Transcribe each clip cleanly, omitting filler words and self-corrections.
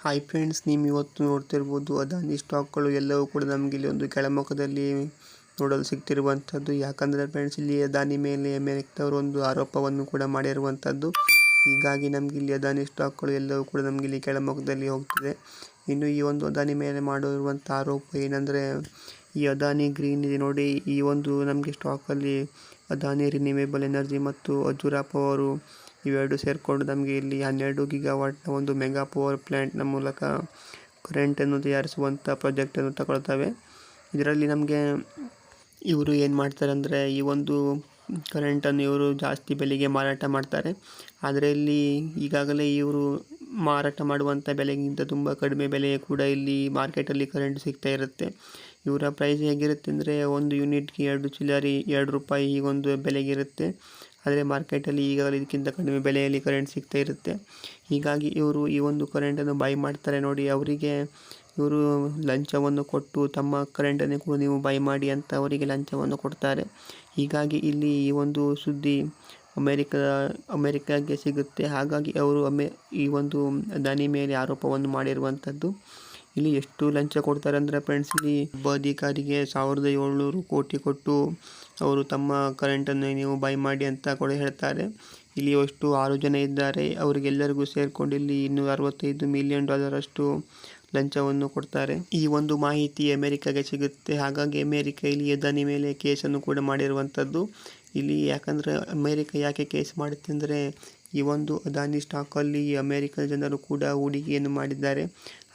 Hi friends, ನೀವು ಇವತ್ತು ನೋಡ್ತಿರ್ಬೋದು ಅದಾನಿ ಸ್ಟಾಕ್ಗಳು ಎಲ್ಲವೂ ಕೂಡ ನಮಗೆ ಇಲ್ಲಿ ಒಂದು ಕೆಳಮುಖದಲ್ಲಿ ನೋಡಲು ಸಿಗ್ತಿರುವಂಥದ್ದು. ಯಾಕಂದರೆ ಫ್ರೆಂಡ್ಸ್, ಇಲ್ಲಿ ಅದಾನಿ ಮೇಲೆ ಅಮೆರಿಕದವರು ಒಂದು ಆರೋಪವನ್ನು ಕೂಡ ಮಾಡಿರುವಂಥದ್ದು. ಹೀಗಾಗಿ ನಮಗೆ ಇಲ್ಲಿ ಅದಾನಿ ಸ್ಟಾಕ್ಗಳು ಎಲ್ಲವೂ ಕೂಡ ನಮಗೆ ಇಲ್ಲಿ ಕೆಳಮುಖದಲ್ಲಿ ಹೋಗ್ತಿದೆ. ಇನ್ನು ಈ ಒಂದು ಅದಾನಿ ಮೇಲೆ ಮಾಡಿರುವಂಥ ಆರೋಪ ಏನಂದರೆ, ಈ ಅದಾನಿ ಗ್ರೀನ್ ಇದೆ ನೋಡಿ, ಈ ಒಂದು ನಮಗೆ ಸ್ಟಾಕಲ್ಲಿ ಅದಾನಿ ರಿನ್ಯೂವೇಬಲ್ ಎನರ್ಜಿ ಮತ್ತು ಅಜುರಾ ಪವರು ಇವೆರಡು ಸೇರಿಕೊಂಡು ನಮಗೆ ಇಲ್ಲಿ 12 ಗಿಗಾವಾಟ್ನ ಒಂದು ಮೆಗಾ ಪವರ್ ಪ್ಲ್ಯಾಂಟ್ನ ಮೂಲಕ ಕರೆಂಟನ್ನು ತಯಾರಿಸುವಂಥ ಪ್ರಾಜೆಕ್ಟನ್ನು ತಗೊಳ್ತವೆ. ಇದರಲ್ಲಿ ನಮಗೆ ಇವರು ಏನು ಮಾಡ್ತಾರೆ ಅಂದರೆ, ಈ ಒಂದು ಕರೆಂಟನ್ನು ಇವರು ಜಾಸ್ತಿ ಬೆಲೆಗೆ ಮಾರಾಟ ಮಾಡ್ತಾರೆ. ಆದರೆ ಇಲ್ಲಿ ಈಗಾಗಲೇ ಇವರು ಮಾರಾಟ ಮಾಡುವಂಥ ಬೆಲೆಗಿಂತ ತುಂಬ ಕಡಿಮೆ ಬೆಲೆ ಕೂಡ ಇಲ್ಲಿ ಮಾರ್ಕೆಟಲ್ಲಿ ಕರೆಂಟ್ ಸಿಗ್ತಾ ಇರುತ್ತೆ. ಇವರ ಪ್ರೈಸ್ ಹೇಗಿರುತ್ತೆ ಅಂದರೆ, ಒಂದು ಯೂನಿಟ್ಗೆ 2 ಚಿಲ್ಲರೆ 2 ರೂಪಾಯಿ ಹೀಗೊಂದು ಬೆಲೆಗಿರುತ್ತೆ. ಆದರೆ ಮಾರ್ಕೆಟಲ್ಲಿ ಈಗಾಗಲೇ ಇದಕ್ಕಿಂತ ಕಡಿಮೆ ಬೆಲೆಯಲ್ಲಿ ಕರೆಂಟ್ ಸಿಗ್ತಾ ಇರುತ್ತೆ. ಹೀಗಾಗಿ ಇವರು ಈ ಒಂದು ಕರೆಂಟನ್ನು ಬೈ ಮಾಡ್ತಾರೆ ನೋಡಿ, ಅವರಿಗೆ ಇವರು ಲಂಚವನ್ನು ಕೊಟ್ಟು ತಮ್ಮ ಕರೆಂಟನ್ನೇ ಕೂಡ ನೀವು ಬೈ ಮಾಡಿ ಅಂತ ಅವರಿಗೆ ಲಂಚವನ್ನು ಕೊಡ್ತಾರೆ. ಹೀಗಾಗಿ ಇಲ್ಲಿ ಈ ಒಂದು ಸುದ್ದಿ ಅಮೆರಿಕಾಗೆ ಸಿಗುತ್ತೆ. ಹಾಗಾಗಿ ಅವರು ಈ ಒಂದು ಅದಾನಿ ಮೇಲೆ ಆರೋಪವನ್ನು ಮಾಡಿರುವಂಥದ್ದು. ಇಲ್ಲಿ ಎಷ್ಟು ಲಂಚ ಕೊಡ್ತಾರೆ ಅಂದರೆ ಫ್ರೆಂಡ್ಸ್, ಇಲ್ಲಿ ಒಬ್ಬ ಅಧಿಕಾರಿಗೆ 1700 ಕೋಟಿ ಕೊಟ್ಟು ಅವರು ತಮ್ಮ ಕರೆಂಟನ್ನು ನೀವು ಬೈ ಮಾಡಿ ಅಂತ ಕೂಡ ಹೇಳ್ತಾರೆ. ಇಲ್ಲಿ ಅಷ್ಟು 6 ಜನ ಇದ್ದಾರೆ, ಅವರಿಗೆಲ್ಲರಿಗೂ ಸೇರಿಕೊಂಡು ಇಲ್ಲಿ $265 ಮಿಲಿಯನ್ ಅಷ್ಟು ಲಂಚವನ್ನು ಕೊಡ್ತಾರೆ. ಈ ಒಂದು ಮಾಹಿತಿ ಅಮೆರಿಕಾಗೆ ಸಿಗುತ್ತೆ. ಹಾಗಾಗಿ ಅಮೆರಿಕ ಇಲ್ಲಿ ಅದಾನಿ ಮೇಲೆ ಕೇಸನ್ನು ಕೂಡ ಮಾಡಿರುವಂಥದ್ದು. ಇಲ್ಲಿ ಯಾಕಂದರೆ ಅಮೆರಿಕ ಯಾಕೆ ಕೇಸ್ ಮಾಡುತ್ತೆ ಅಂದರೆ, ಈ ಒಂದು ಅದಾನಿ ಸ್ಟಾಕಲ್ಲಿ ಅಮೆರಿಕದ ಜನರು ಕೂಡ ಹೂಡಿಕೆಯನ್ನು ಮಾಡಿದ್ದಾರೆ.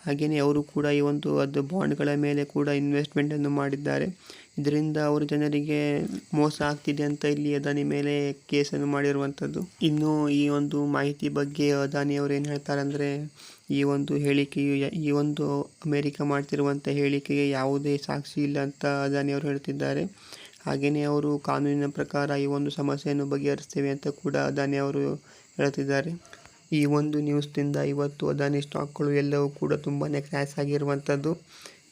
ಹಾಗೆಯೇ ಅವರು ಕೂಡ ಈ ಒಂದು ಬಾಂಡ್ಗಳ ಮೇಲೆ ಕೂಡ ಇನ್ವೆಸ್ಟ್ಮೆಂಟನ್ನು ಮಾಡಿದ್ದಾರೆ. ಇದರಿಂದ ಅವರು ಜನರಿಗೆ ಮೋಸ ಆಗ್ತಿದೆ ಅಂತ ಇಲ್ಲಿ ಅದಾನಿ ಮೇಲೆ ಕೇಸನ್ನು ಮಾಡಿರುವಂಥದ್ದು. ಇನ್ನು ಈ ಒಂದು ಮಾಹಿತಿ ಬಗ್ಗೆ ಅದಾನಿ ಅವರು ಏನು ಹೇಳ್ತಾರೆ ಅಂದರೆ, ಈ ಒಂದು ಹೇಳಿಕೆಯು ಈ ಒಂದು ಅಮೆರಿಕ ಮಾಡ್ತಿರುವಂಥ ಹೇಳಿಕೆಗೆ ಯಾವುದೇ ಸಾಕ್ಷಿ ಇಲ್ಲ ಅಂತ ಅದಾನಿ ಅವರು ಹೇಳ್ತಿದ್ದಾರೆ. ಹಾಗೆಯೇ ಅವರು ಕಾನೂನಿನ ಪ್ರಕಾರ ಈ ಒಂದು ಸಮಸ್ಯೆಯನ್ನು ಬಗೆಹರಿಸ್ತೇವೆ ಅಂತ ಕೂಡ ಅದಾನಿ ಅವರು ಹೇಳ್ತಿದ್ದಾರೆ. ಈ ಒಂದು ನ್ಯೂಸ್ನಿಂದ ಇವತ್ತು ಅದಾನಿ ಸ್ಟಾಕ್ಗಳು ಎಲ್ಲವೂ ಕೂಡ ತುಂಬಾ ಕ್ರ್ಯಾಶ್ ಆಗಿರುವಂಥದ್ದು.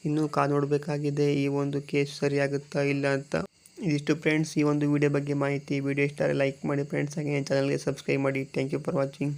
ಇನ್ನೂ ನೋಡಬೇಕಾಗಿದೆ ಈ ಒಂದು ಕೇಸ್ ಸರಿಯಾಗುತ್ತಾ ಇಲ್ಲ ಅಂತ. ಇದಿಷ್ಟು ಫ್ರೆಂಡ್ಸ್ ಈ ಒಂದು ವಿಡಿಯೋ ಬಗ್ಗೆ ಮಾಹಿತಿ. ವಿಡಿಯೋ ಇಷ್ಟ ಲೈಕ್ ಮಾಡಿ ಫ್ರೆಂಡ್ಸ್, ಹಾಗೆ ಚಾನಲ್ಗೆ ಸಬ್ಸ್ಕ್ರೈಬ್ ಮಾಡಿ. Thank you for watching.